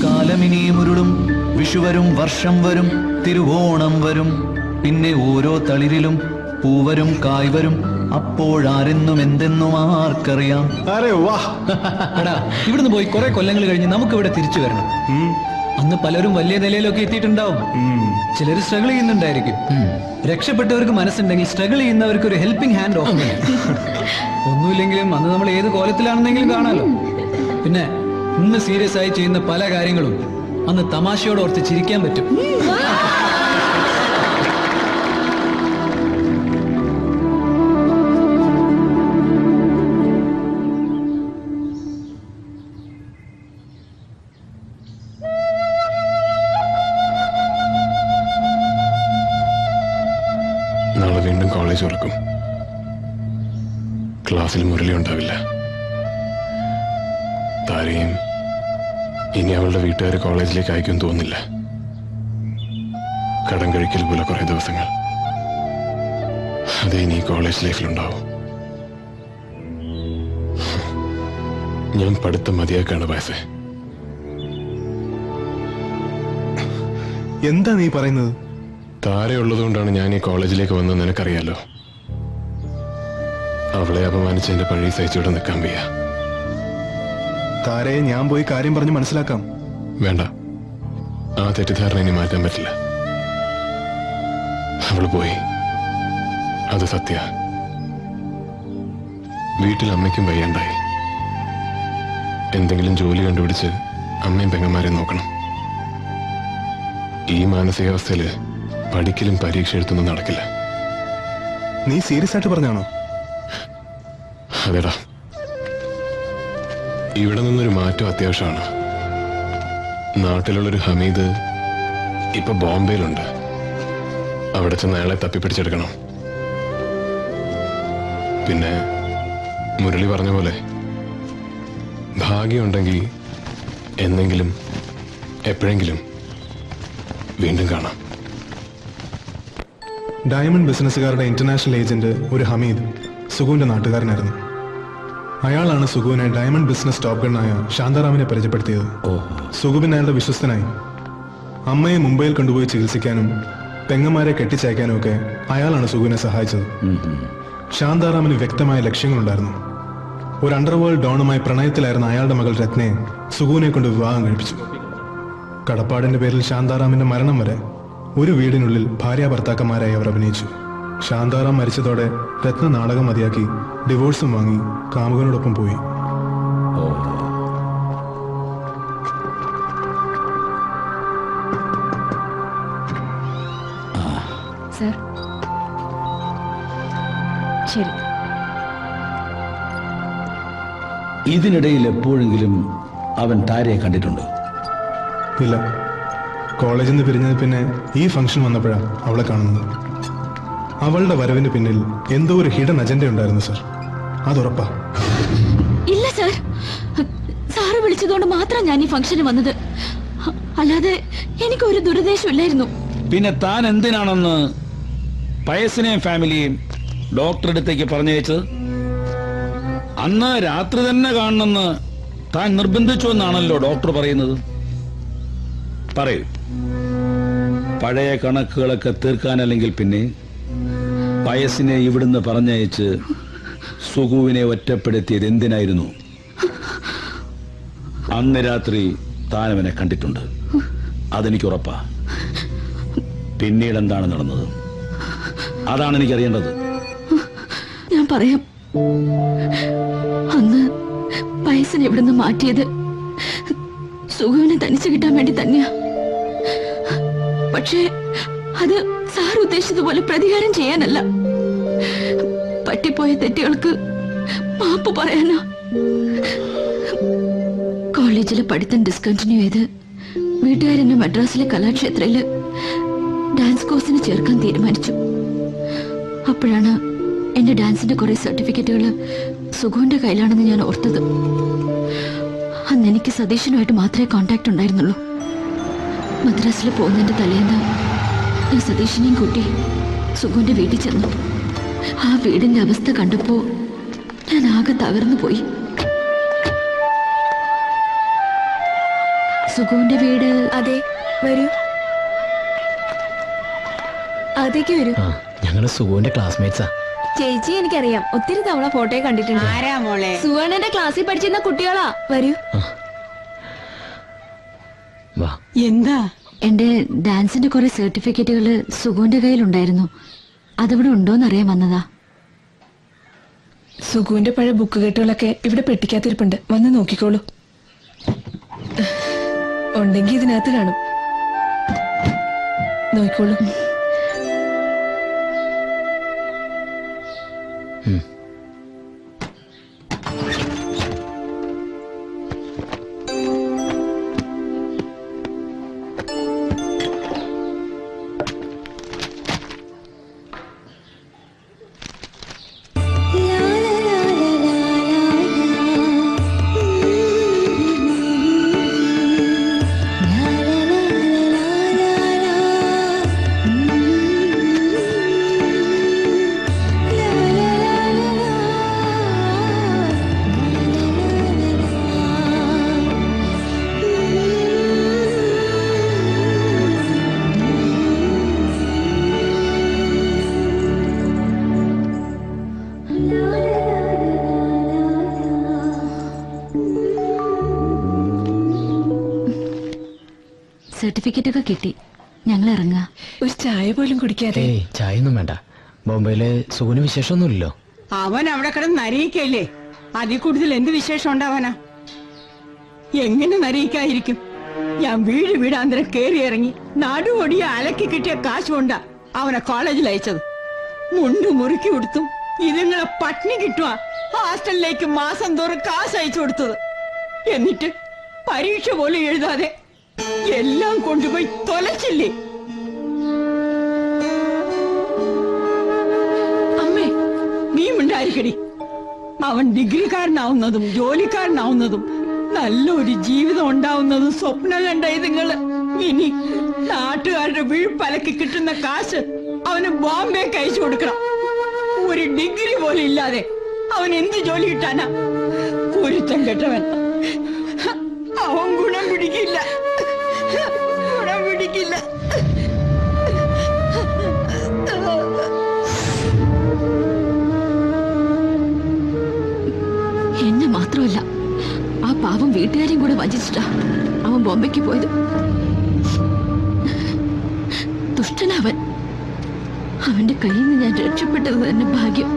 കാലമിനിയുരുളും വിഷുവരും വർഷം വരും തിരുവോണം വരും പിന്നെ ഓരോ തളിരിലും പൂവരും കായ്വരും അപ്പോഴാരെന്നും എന്തെന്നും ആർക്കറിയാം. എടാ ഇവിടുന്ന് പോയി കുറെ കൊല്ലങ്ങൾ കഴിഞ്ഞ് നമുക്ക് ഇവിടെ തിരിച്ചു വരണം. അന്ന് പലരും വലിയ നിലയിലൊക്കെ എത്തിയിട്ടുണ്ടാവും. ചിലർ സ്ട്രഗിൾ ചെയ്യുന്നുണ്ടായിരിക്കും. രക്ഷപ്പെട്ടവർക്ക് മനസ്സുണ്ടെങ്കിൽ സ്ട്രഗിൾ ചെയ്യുന്നവർക്ക് ഒരു ഹെൽപ്പിംഗ് ഹാൻഡ് ഓഫ്. ഒന്നുമില്ലെങ്കിലും അന്ന് നമ്മൾ ഏത് കോലത്തിലാണെന്നെങ്കിലും കാണാലോ. പിന്നെ ഇന്ന് സീരിയസ് ആയി ചെയ്യുന്ന പല കാര്യങ്ങളും അന്ന് തമാശയോട് ഓർത്ത് ചിരിക്കാൻ പറ്റും. നാളെ വീണ്ടും കോളേജ് തുറക്കും. ക്ലാസ്സിൽ മുരളി ഉണ്ടാവില്ല. താരയും ഇനി അവളുടെ വീട്ടുകാരെ കോളേജിലേക്ക് അയക്കും തോന്നില്ല. കടം കഴിക്കൽ പോലെ കുറെ ദിവസങ്ങൾ അതേ ഇനി കോളേജ് ലൈഫിലുണ്ടാവും. ഞാൻ പഠിത്തം മതിയാക്കാണ് വയസ്സേ. എന്താ നീ പറയുന്നത്? താരയുള്ളതുകൊണ്ടാണ് ഞാൻ ഈ കോളേജിലേക്ക് വന്നത്, നിനക്കറിയാലോ. അവളെ അപമാനിച്ചതിന്റെ പഴയ സഹിച്ചുവിടെ നിൽക്കാൻ വയ്യ. താരയെ ഞാൻ പോയി കാര്യം പറഞ്ഞ് മനസ്സിലാക്കാം. വേണ്ട, ആ തെറ്റിദ്ധാരണ ഇനി മാറ്റാൻ പറ്റില്ല. അവള് പോയി, അത് സത്യ. വീട്ടിൽ അമ്മയ്ക്കും വയ്യണ്ടായി. എന്തെങ്കിലും ജോലി കണ്ടുപിടിച്ച് അമ്മയും പെങ്ങന്മാരെ നോക്കണം. ഈ മാനസികാവസ്ഥയില് പഠിക്കലും പരീക്ഷ എഴുത്തൊന്നും നടക്കില്ല. നീ സീരിയസ് ആയിട്ട് പറഞ്ഞാണോ? അതെടാ, ഇവിടെ നിന്നൊരു മാറ്റം അത്യാവശ്യമാണ്. നാട്ടിലുള്ളൊരു ഹമീദ് ഇപ്പൊ ബോംബെയിലുണ്ട്. അവിടെ ചെന്ന് അയാളെ തപ്പിപ്പിടിച്ചെടുക്കണം. പിന്നെ മുരളി പറഞ്ഞ പോലെ ഭാഗ്യമുണ്ടെങ്കിൽ എന്നെങ്കിലും എപ്പോഴെങ്കിലും വീണ്ടും കാണാം. ഡയമണ്ട് ബിസിനസ്സുകാരുടെ ഇന്റർനാഷണൽ ഏജന്റ് ഒരു ഹമീദ് സുഗുവിന്റെ നാട്ടുകാരനായിരുന്നു. അയാളാണ് സുഗുവിനെ ഡയമണ്ട് ബിസിനസ് ടോപ്പ് ഗണ്ണായ ശാന്താറാമിനെ പരിചയപ്പെടുത്തിയത്. സുഗുവിൻ അയാളുടെ വിശ്വസ്തനായി. അമ്മയെ മുംബൈയിൽ കൊണ്ടുപോയി ചികിത്സിക്കാനും പെങ്ങന്മാരെ കെട്ടിച്ചയക്കാനും ഒക്കെ അയാളാണ് സുഗുവിനെ സഹായിച്ചത്. ശാന്താറാമിന് വ്യക്തമായ ലക്ഷ്യങ്ങളുണ്ടായിരുന്നു. ഒരു അണ്ടർവേൾഡ് ഡോണുമായി പ്രണയത്തിലായിരുന്ന അയാളുടെ മകൾ രത്നയെ സുഗുവിനെ കൊണ്ട് വിവാഹം കഴിപ്പിച്ചു. കടപ്പാടിന്റെ പേരിൽ ശാന്താറാമിന്റെ മരണം വരെ ഒരു വീടിനുള്ളിൽ ഭാര്യ ഭർത്താക്കന്മാരായി അവർ അഭിനയിച്ചു. ശാന്താറാം മരിച്ചതോടെ രത്ന നാടകം മതിയാക്കി ഡിവോഴ്സും വാങ്ങി കാമുകനോടൊപ്പം പോയി. സർ, ശരി. ഇതിനിടയിൽ എപ്പോഴെങ്കിലും അവൻ താരയെ കണ്ടിട്ടുണ്ടോ? ഇല്ല. കോളേജിൽ നിന്ന് പിരിഞ്ഞത് പിന്നെ ഈ ഫംഗ്ഷൻ വന്നപ്പോഴാണ് അവളെ കാണുന്നത്. അവളുടെ വരവിന് പിന്നിൽ എന്തോ ഒരു ഹിഡൻ അജണ്ട ഉണ്ടായിരുന്നു സർ, അതുറപ്പാ. ഇല്ല സർ, സാറ് വിളിച്ചതുകൊണ്ട് മാത്രം ഞാൻ ഈ ഫംഗ്ഷന് വന്നത്. അല്ലാതെ എനിക്കൊരു ദുരുദ്ദേശം ഇല്ലായിരുന്നു. പിന്നെ താൻ എന്തിനാണെന്ന് പയസിനെയും ഫാമിലിയെയും ഡോക്ടറുടെ അടുത്തേക്ക് പറഞ്ഞയച്ചത്? അന്ന് രാത്രി തന്നെ കാണണമെന്ന് താൻ നിർബന്ധിച്ചു എന്നാണല്ലോ ഡോക്ടർ പറയുന്നത്. പറയൂ, പഴയ കണക്കുകളൊക്കെ തീർക്കാനല്ലെങ്കിൽ പിന്നെ പയസിനെ ഇവിടുന്ന് പറഞ്ഞയച്ച് സുഗുവിനെ ഒറ്റപ്പെടുത്തിയത് എന്തിനായിരുന്നു? അന്ന് രാത്രി താനവനെ കണ്ടിട്ടുണ്ട്, അതെനിക്ക് ഉറപ്പാ. പിന്നീട് എന്താണ് നടന്നത്, അതാണ് എനിക്കറിയേണ്ടത്. ഞാൻ പറയാം. അന്ന് പയസിനെ ഇവിടുന്ന് മാറ്റിയത് സുഗുവിനെ തനിച്ചു കിട്ടാൻ വേണ്ടി തന്നെയാ. പക്ഷേ അത് സാർ ഉദ്ദേശിച്ചതുപോലെ പ്രതികാരം ചെയ്യാനല്ല, പറ്റിപ്പോയ തെറ്റുകൾക്ക് മാപ്പ് പറയാനാ. കോളേജിലെ പഠിത്തം ഡിസ്കണ്ടിന്യൂ ചെയ്ത് വീട്ടുകാരെന്നെ മദ്രാസിലെ കലാക്ഷേത്രയില് ഡാൻസ് കോഴ്സിന് ചേർക്കാൻ തീരുമാനിച്ചു. അപ്പോഴാണ് എന്റെ ഡാൻസിന്റെ കുറെ സർട്ടിഫിക്കറ്റുകൾ സുഗുവിന്റെ കയ്യിലാണെന്ന് ഞാൻ ഓർത്തത്. അന്ന് എനിക്ക് സതീശനുമായിട്ട് മാത്രമേ കോണ്ടാക്ട് ഉണ്ടായിരുന്നുള്ളൂ. മദ്രാസിൽ പോകുന്നതിന്റെ തലേന്ന് ഞാൻ സതീശനെയും കൂട്ടി സുഗുവിന്റെ വീട്ടിൽ ചെന്നു. ആ വീടിന്റെ അവസ്ഥ കണ്ടപ്പോ ഞാൻ ആകെ തകർന്നു പോയി. സുഗുവിന്റെ വീട്? അതെ, വരൂ. അകത്തേക്ക് വരൂ. ഞങ്ങള് സുഗുവിന്റെ ക്ലാസ്മേറ്റ്സാ. ചേച്ചി എനിക്കറിയാം, ഒത്തിരി തവണ ഫോട്ടോ കണ്ടിട്ടുണ്ട്. ആരാ മോളെ? സുവർണന്റെ ക്ലാസ്സിൽ പഠിച്ചിരുന്ന കുട്ടികളാ. വരൂ. വാ. എന്താ? എന്റെ ഡാൻസിന്റെ കുറെ സർട്ടിഫിക്കറ്റുകൾ സുഗുവിന്റെ കയ്യിലുണ്ടായിരുന്നു. അതവിടെ ഉണ്ടോന്നറിയാൻ വന്നതാ. സുഗുവിന്റെ പഴയ ബുക്ക് കെട്ടുകളൊക്കെ ഇവിടെ പെട്ടിക്കാത്തിരിപ്പുണ്ട്, വന്ന് നോക്കിക്കോളൂ. ഉണ്ടെങ്കിൽ ഇതിനകത്ത് കാണും, നോക്കിക്കോളൂ. സർട്ടിഫിക്കറ്റ് ഒക്കെ കിട്ടി, ഞങ്ങൾ ഇറങ്ങാ. ഒരു ചായ പോലും കുടിക്കാതെ. ഏയ് ചായ ഒന്നും വേണ്ട. ബോംബെയില് സുഗുന് വിശേഷമൊന്നുമില്ലല്ലോ. അവൻ അവിടെ കിടന്ന് നരയിക്കല്ലേ, അതിൽ കൂടുതൽ എന്ത് വിശേഷം ഉണ്ടാവാനാ? എങ്ങനെ നരയിക്കായിരിക്കും? ഞാൻ വീടാന്തരം കേറി ഇറങ്ങി നാടുകൊടിയ അലക്കി കിട്ടിയ കാശ് കൊണ്ടാ അവനെ കോളേജിൽ അയച്ചത്. മുണ്ട് മുറുക്കി കൊടുത്തും ഇതുങ്ങളെ പട്ടിണി കിട്ടുവാ ഹോസ്റ്റലിലേക്ക് മാസം തോറും കാശ് അയച്ചു കൊടുത്തത്. എന്നിട്ട് പരീക്ഷ പോലും എഴുതാതെ എല്ലാം കൊണ്ടുപോയി തൊലച്ചില്ലേ? അമ്മേ, നീ ഉണ്ടായിരിക്കടി. അവൻ ഡിഗ്രിക്കാരനാവുന്നതും ജോലിക്കാരനാവുന്നതും നല്ലൊരു ജീവിതം ഉണ്ടാവുന്നതും സ്വപ്നം കണ്ട ഇതുങ്ങള് ഇനി നാട്ടുകാരുടെ വീഴ്പലക്ക് കിട്ടുന്ന കാശ് അവന് ബോംബെക്ക് അയച്ചു കൊടുക്കണം. ഒരു ഡിഗ്രി പോലും ഇല്ലാതെ അവൻ എന്ത് ജോലി കിട്ടാനാ? ഒരുത്തം കെട്ടവൻ. അവൻ ഗുണം പിടിക്കില്ല, ഗുണം പിടിക്കില്ല. എന്നെ മാത്രമല്ല, ആ പാവം വീട്ടുകാരെയും കൂടെ വഞ്ചിച്ചിട്ടാ അവൻ ബോംബെക്ക് പോയത്. ദുഷ്ടനവൻ. അവന്റെ കയ്യിൽ നിന്ന് ഞാൻ രക്ഷപ്പെട്ടത് തന്നെ ഭാഗ്യം.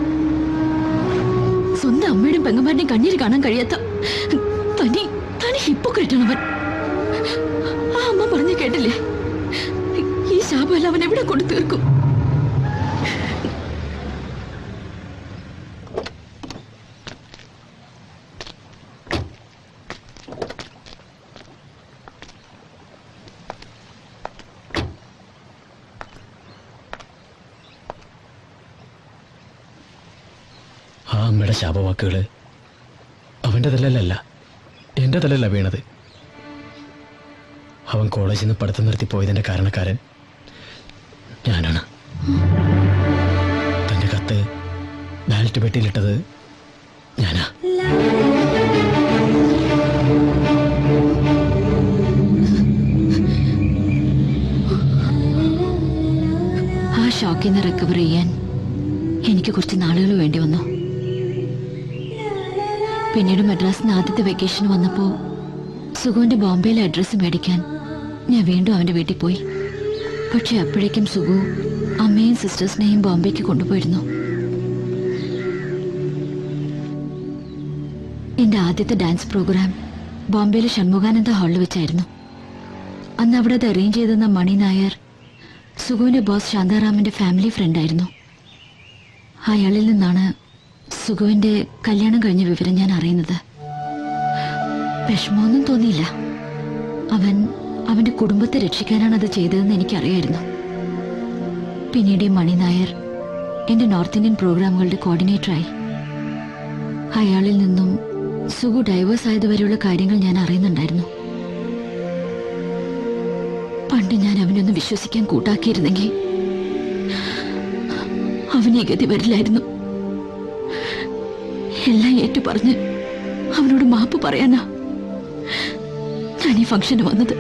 സ്വന്തം അമ്മയുടെയും പെങ്ങന്മാരുടെയും കണ്ണീര് കാണാൻ കഴിയാത്ത തനി ഹിപ്പോക്രേറ്റാണവൻ. ആ അമ്മ പറഞ്ഞു കേട്ടില്ലേ, ഈ ശാപമെല്ലാം അവൻ എവിടെ കൊണ്ട് തീർക്കും? ആ അമ്മയുടെ ശാപവാക്കുകള് അവന്റെ തലയിലല്ല, എന്റെ തലയില വീണത്. അവൻ കോളേജിൽ നിന്ന് പഠിത്തം നിർത്തി പോയതിന്റെ കാരണക്കാരൻ ഞാനാണ്. തന്റെ കത്ത് ബാലറ്റ് പെട്ടിയിലിട്ടത് ഞാനാ. ആ ഷോക്കിൽ നിന്ന് റിക്കവർ ചെയ്യാൻ എനിക്ക് കുറച്ച് നാളുകൾ വേണ്ടി വന്നു. പിന്നീട് മദ്രാസിന് ആദ്യത്തെ വെക്കേഷൻ വന്നപ്പോൾ സുഗുവിന്റെ ബോംബെയിലെ അഡ്രസ്സ് മേടിക്കാൻ ഞാൻ വീണ്ടും അവന്റെ വീട്ടിൽ പോയി. പക്ഷെ അപ്പോഴേക്കും സുഗു അമ്മയും സിസ്റ്റേഴ്സിനെയും ബോംബെക്ക് കൊണ്ടുപോയിരുന്നു. എന്റെ ആദ്യത്തെ ഡാൻസ് പ്രോഗ്രാം ബോംബെയിലെ ഷൺമുഖാനന്ദ ഹാളിൽ വെച്ചായിരുന്നു. അന്ന് അവിടെ അത് അറേഞ്ച് ചെയ്തെന്ന മണി നായർ സുഗുവിന്റെ ബോസ് ശാന്താറാമിന്റെ ഫാമിലി ഫ്രണ്ടായിരുന്നു. അയാളിൽ നിന്നാണ് സുഗുവിന്റെ കല്യാണം കഴിഞ്ഞ വിവരം ഞാൻ അറിയുന്നത്. വിഷമമൊന്നും തോന്നിയില്ല. അവന്റെ കുടുംബത്തെ രക്ഷിക്കാനാണ് അത് ചെയ്തതെന്ന് എനിക്കറിയായിരുന്നു. പിന്നീട് ഈ മണി നായർ എന്റെ നോർത്ത് ഇന്ത്യൻ പ്രോഗ്രാമുകളുടെ കോർഡിനേറ്ററായി. അയാളിൽ നിന്നും സുഗു ഡൈവേഴ്സ് ആയതുവരെയുള്ള കാര്യങ്ങൾ ഞാൻ അറിയുന്നുണ്ടായിരുന്നു. പണ്ട് ഞാൻ അവനൊന്ന് വിശ്വസിക്കാൻ കൂട്ടാക്കിയിരുന്നെങ്കിൽ അവന് ഈ ഗതി വരില്ലായിരുന്നു. എല്ലാം ഏറ്റു പറഞ്ഞ് അവനോട് മാപ്പ് പറയാനാ ഞാൻ ഈ ഫംഗ്ഷന് വന്നത്.